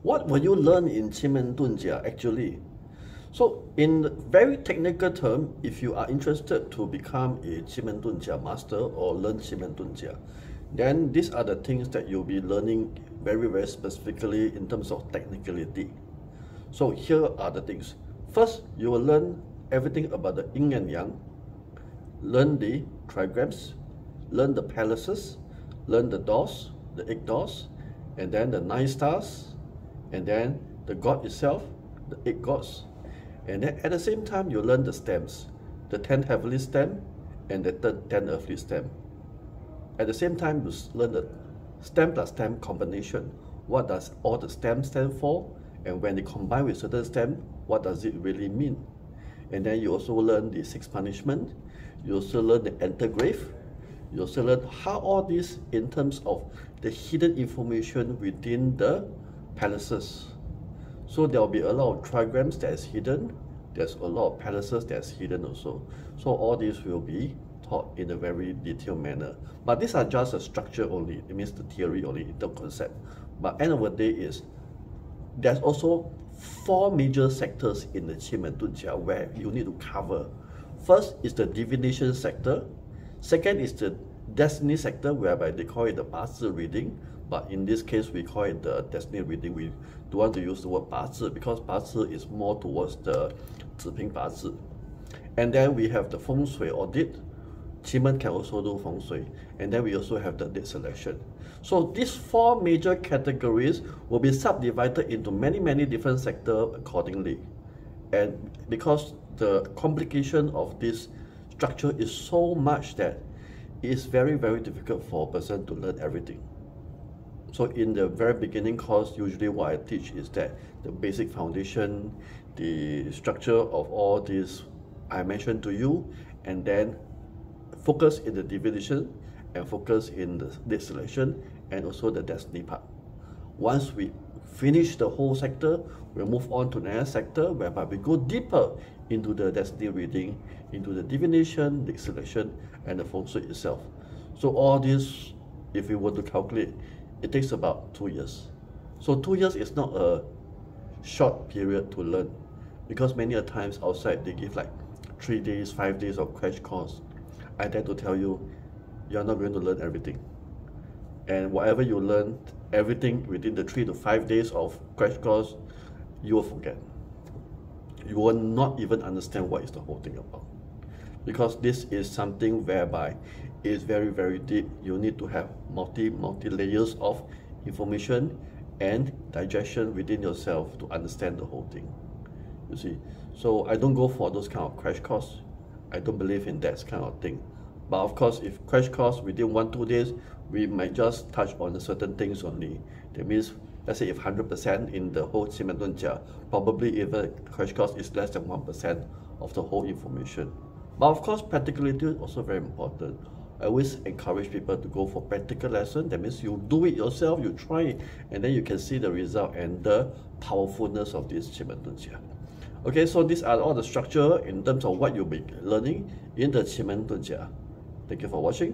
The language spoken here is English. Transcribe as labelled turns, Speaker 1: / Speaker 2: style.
Speaker 1: What will you learn in Qi Men Dun Jia actually? So in very technical term, if you are interested to become a Qi Men Dun Jia master or learn Qi Men Dun Jia, then these are the things that you'll be learning very specifically in terms of technicality. So here are the things. First, you will learn everything about the Yin and Yang, learn the Trigrams, learn the palaces, learn the doors, the 8 doors, and then the 9 stars, and then the God itself, the 8 gods. And then at the same time, you learn the stems, the 10 heavenly stem and the 10 earthly stem. At the same time, you learn the stem plus stem combination. What does all the stems stand for? And when they combine with certain stem, what does it really mean? And then you also learn the 6 punishment. You also learn the intergraph. You also learn how all this in terms of the hidden information within the palaces. So there will be a lot of trigrams that is hidden. There's a lot of palaces that's hidden also. So all this will be taught in a very detailed manner. But these are just a structure only. It means the theory only, the concept. But end of the day is there's also 4 major sectors in the Qi Men Dun Jia where you need to cover. First is the divination sector. Second is the destiny sector, whereby they call it the 八字 reading. But in this case, we call it the destiny reading. We don't want to use the word 八字 because 八字 is more towards the 子平八字. And then we have the feng shui audit. Qi Men can also do feng shui. And then we also have the date selection. So these 4 major categories will be subdivided into many different sectors accordingly. And because the complication of this structure is so much that it is very difficult for a person to learn everything. So in the very beginning course, usually what I teach is that the basic foundation, the structure of all this I mentioned to you, and then focus in the divination and focus in the date selection and also the destiny part. Once we finish the whole sector, we'll move on to the next sector whereby we go deeper into the destiny reading, into the divination, date selection, and the feng shui itself. So all this, if we were to calculate, it takes about 2 years. So 2 years is not a short period to learn, because many a times outside they give like 3 days, 5 days of crash course. I dare to tell you, you're not going to learn everything. And whatever you learn, everything within the 3 to 5 days of crash course, you will forget. You will not even understand what is the whole thing about. Because this is something whereby it's very deep. You need to have multi layers of information and digestion within yourself to understand the whole thing. You see, so I don't go for those kind of crash course. I don't believe in that kind of thing. But of course, if crash course within 1-2 days, we might just touch on certain things only. That means, let's say if 100% in the whole Qi Men Dun Jia, probably even crash course is less than 1% of the whole information. But of course, practicality is also very important. I always encourage people to go for practical lesson. That means you do it yourself, you try it, and then you can see the result and the powerfulness of this Qi Men Dun Jia. Okay, so these are all the structure in terms of what you'll be learning in the Qi Men Dun Jia. Thank you for watching.